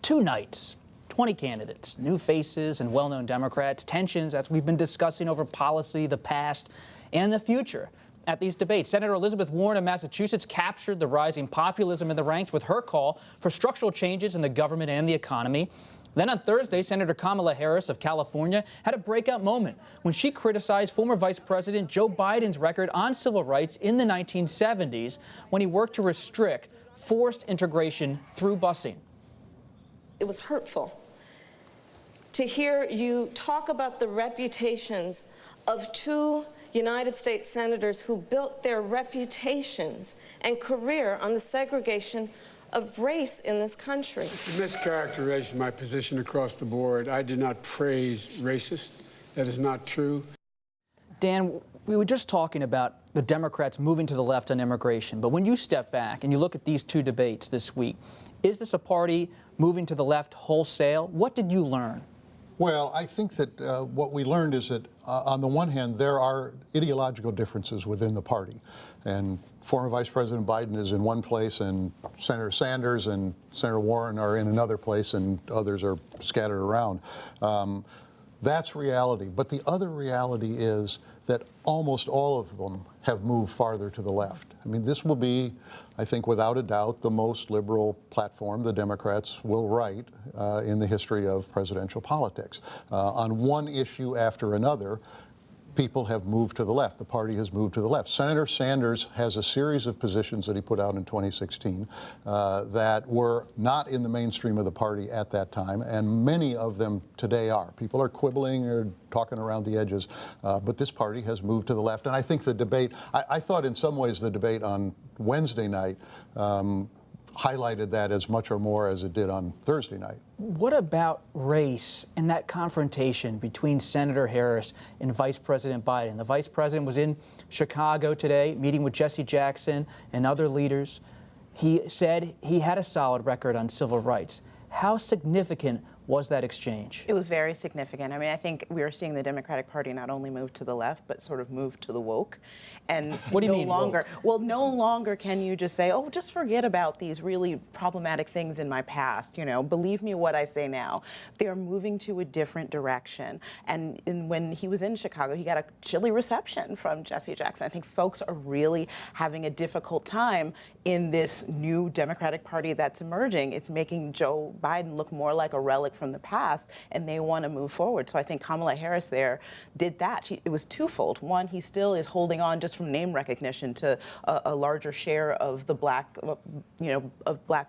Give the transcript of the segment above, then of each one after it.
Two nights, 20 candidates, new faces and well-known Democrats, tensions as we've been discussing over policy, the past, and the future. At these debates, Senator Elizabeth Warren of Massachusetts captured the rising populism in the ranks with her call for structural changes in the government and the economy. Then on Thursday, Senator Kamala Harris of California had a breakout moment when she criticized former Vice President Joe Biden's record on civil rights in the 1970s when he worked to restrict forced integration through busing. It was hurtful to hear you talk about the reputations of two United States senators who built their reputations and career on the segregation of race in this country. It's a mischaracterization of my position across the board. I did not praise racist. That is not true. Dan, we were just talking about the Democrats moving to the left on immigration, but when you step back and you look at these two debates this week, is this a party moving to the left wholesale? What did you learn? Well, I think that what we learned is that, on the one hand, there are ideological differences within the party. And former Vice President Biden is in one place, and Senator Sanders and Senator Warren are in another place, and others are scattered around. That's reality. But the other reality is that almost all of them have moved farther to the left. I mean, this will be, I think, without a doubt, the most liberal platform the Democrats will write in the history of presidential politics. On one issue after another, people have moved to the left. The party has moved to the left. Senator Sanders has a series of positions that he put out in 2016 that were not in the mainstream of the party at that time, and many of them today are. People are quibbling or talking around the edges, but this party has moved to the left. And I think the debate, I thought in some ways the debate on Wednesday night highlighted that as much or more as it did on Thursday night. What about race and that confrontation between Senator Harris and Vice President Biden? The Vice President was in Chicago today, meeting with Jesse Jackson and other leaders. He said he had a solid record on civil rights. How significant was that exchange? It was very significant. I mean, I think we are seeing the Democratic Party not only move to the left, but sort of move to the woke. And what do you mean? Well, no longer can you just say, oh, just forget about these really problematic things in my past. You know, believe me what I say now. They are moving to a different direction. And when he was in Chicago, he got a chilly reception from Jesse Jackson. I think folks are really having a difficult time in this new Democratic Party that's emerging. It's making Joe Biden look more like a relic from the past, and they want to move forward. So I think Kamala Harris there did that. It was twofold. One, he still is holding on just from name recognition to a larger share of the black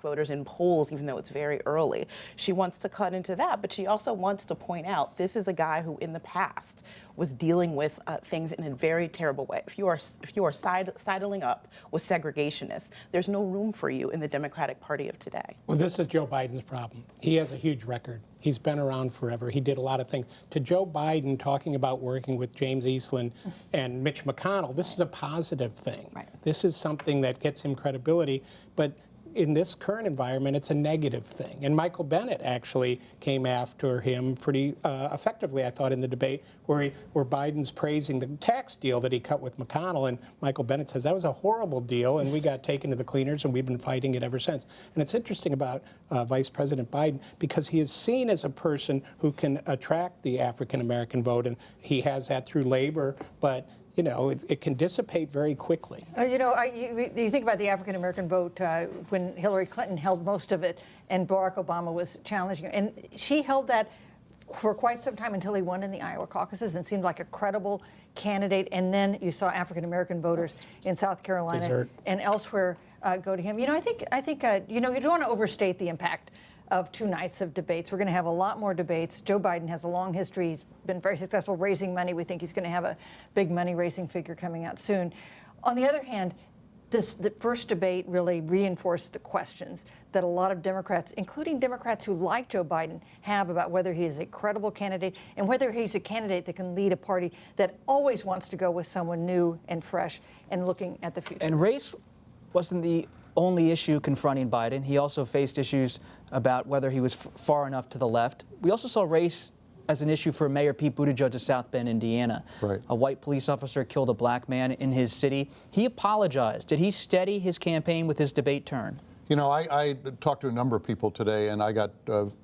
voters in polls, even though it's very early. She wants to cut into that, but she also wants to point out this is a guy who in the past was dealing with things in a very terrible way. If you are sidling up with segregationists, there's no room for you in the Democratic Party of today. Well, this is Joe Biden's problem. He has a huge record. He's been around forever. He did a lot of things. To Joe Biden talking about working with James Eastland and Mitch McConnell, this is a positive thing. Right. This is something that gets him credibility. But in this current environment, it's a negative thing. And Michael Bennet actually came after him pretty effectively, I thought, in the debate, where Biden's praising the tax deal that he cut with McConnell, and Michael Bennet says that was a horrible deal, and we got taken to the cleaners, and we've been fighting it ever since. And it's interesting about Vice President Biden, because he is seen as a person who can attract the African-American vote, and he has that through labor, but you know, it can dissipate very quickly. You think about the African-American vote when Hillary Clinton held most of it and Barack Obama was challenging her. And she held that for quite some time until he won in the Iowa caucuses and seemed like a credible candidate. And then you saw African-American voters in South Carolina and elsewhere go to him. You know, I think you don't want to overstate the impact of two nights of debates. We're going to have a lot more debates. Joe Biden has a long history. He's been very successful raising money. We think he's going to have a big money-raising figure coming out soon. On the other hand, the first debate really reinforced the questions that a lot of Democrats, including Democrats who like Joe Biden, have about whether he is a credible candidate and whether he's a candidate that can lead a party that always wants to go with someone new and fresh and looking at the future. And race wasn't the only issue confronting Biden. He also faced issues about whether he was far enough to the left. We also saw race as an issue for Mayor Pete Buttigieg of South Bend, Indiana. Right. A white police officer killed a black man in his city. He apologized. Did he steady his campaign with his debate turn? You know, I talked to a number of people today, and I got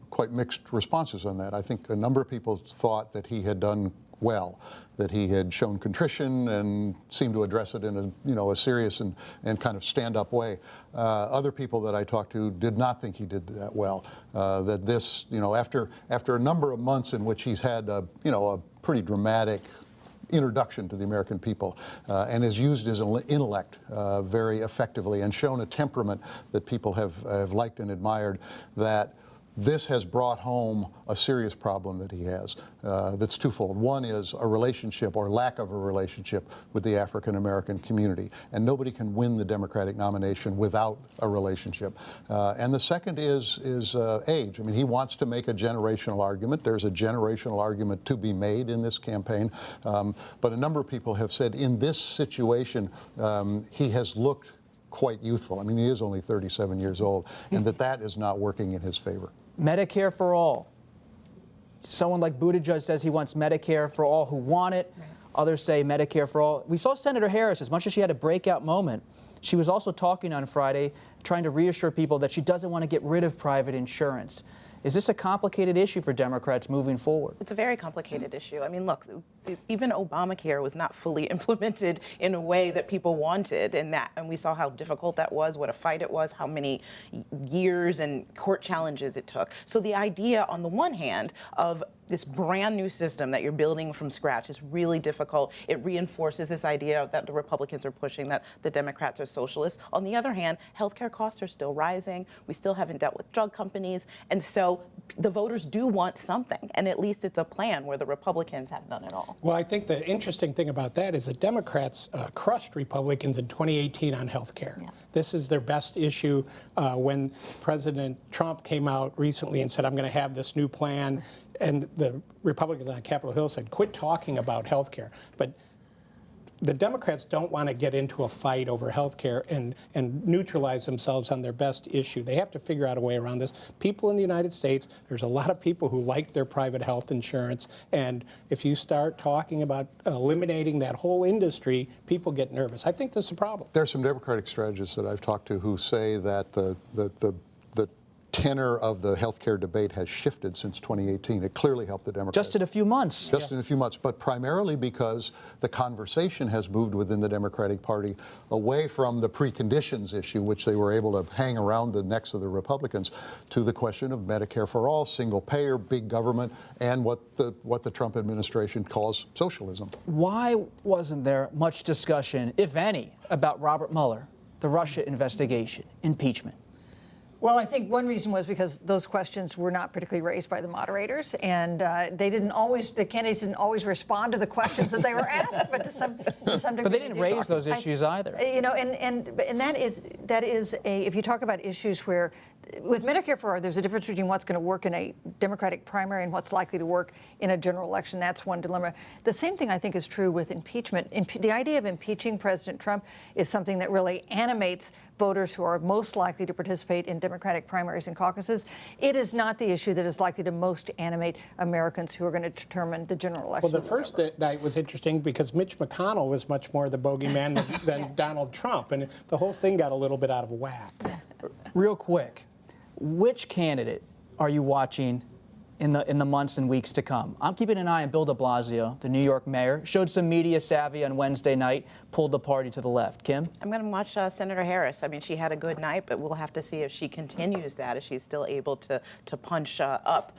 quite mixed responses on that. I think a number of people thought that he had done well, that he had shown contrition and seemed to address it in a serious and kind of stand-up way. Other people that I talked to did not think he did that well. That this, after a number of months in which he's had a pretty dramatic introduction to the American people and has used his intellect very effectively and shown a temperament that people have liked and admired, that this has brought home a serious problem that he has that's twofold. One is a relationship or lack of a relationship with the African American community, and nobody can win the Democratic nomination without a relationship. And the second is age. I mean, he wants to make a generational argument. There's a generational argument to be made in this campaign, but a number of people have said in this situation he has looked quite youthful. I mean, he is only 37 years old, and that is not working in his favor. Medicare for all. Someone like Buttigieg says he wants Medicare for all who want it. Right. Others say Medicare for all. We saw Senator Harris, as much as she had a breakout moment, she was also talking on Friday, trying to reassure people that she doesn't want to get rid of private insurance. Is this a complicated issue for Democrats moving forward? It's a very complicated issue. I mean, look, even Obamacare was not fully implemented in a way that people wanted, and we saw how difficult that was, what a fight it was, how many years and court challenges it took. So the idea, on the one hand, of this brand new system that you're building from scratch is really difficult. It reinforces this idea that the Republicans are pushing, that the Democrats are socialists. On the other hand, healthcare costs are still rising. We still haven't dealt with drug companies. And so the voters do want something. And at least it's a plan where the Republicans have none at all. Well, I think the interesting thing about that is that Democrats crushed Republicans in 2018 on healthcare. Yeah. This is their best issue. When President Trump came out recently and said, I'm going to have this new plan, and the Republicans on Capitol Hill said, quit talking about health care. But the Democrats don't want to get into a fight over health care and neutralize themselves on their best issue. They have to figure out a way around this. People in the United States, there's a lot of people who like their private health insurance. And if you start talking about eliminating that whole industry, people get nervous. I think that's a problem. There's some Democratic strategists that I've talked to who say that the tenor of the healthcare debate has shifted since 2018. It clearly helped the Democrats. Just in a few months. Just in a few months, but primarily because the conversation has moved within the Democratic Party away from the preconditions issue, which they were able to hang around the necks of the Republicans, to the question of Medicare for all, single payer, big government, and what the Trump administration calls socialism. Why wasn't there much discussion, if any, about Robert Mueller, the Russia investigation, impeachment? Well, I think one reason was because those questions were not particularly raised by the moderators, and the candidates didn't always respond to the questions that they were asked, but to some degree. But they didn't raise those issues either. You know, and that is if you talk about issues where, with Medicare for all, there's a difference between what's going to work in a Democratic primary and what's likely to work in a general election. That's one dilemma. The same thing I think is true with impeachment. The idea of impeaching President Trump is something that really animates voters who are most likely to participate in Democratic primaries and caucuses. It is not the issue that is likely to most animate Americans who are going to determine the general election. Well, the first night was interesting because Mitch McConnell was much more the bogeyman than Donald Trump, and the whole thing got a little bit out of whack. Real quick, which candidate are you watching in the months and weeks to come? I'm keeping an eye on Bill de Blasio, the New York mayor. Showed some media savvy on Wednesday night, pulled the party to the left. Kim? I'm going to watch Senator Harris. I mean, she had a good night, but we'll have to see if she continues that, if she's still able to punch up.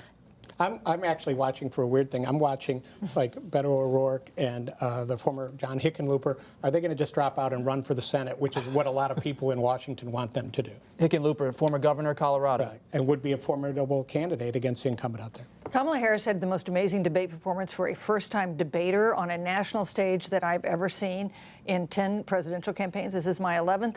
I'm actually watching for a weird thing. I'm watching like Beto O'Rourke and the former John Hickenlooper. Are they going to just drop out and run for the Senate, which is what a lot of people in Washington want them to do? Hickenlooper, former governor of Colorado. Right, and would be a formidable candidate against the incumbent out there. Kamala Harris had the most amazing debate performance for a first-time debater on a national stage that I've ever seen in 10 presidential campaigns. This is my 11th.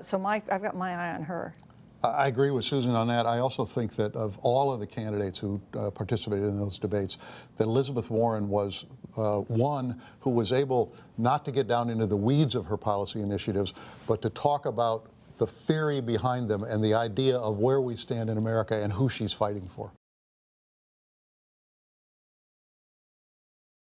So I've got my eye on her. I agree with Susan on that. I also think that of all of the candidates who participated in those debates, that Elizabeth Warren was one who was able not to get down into the weeds of her policy initiatives, but to talk about the theory behind them and the idea of where we stand in America and who she's fighting for.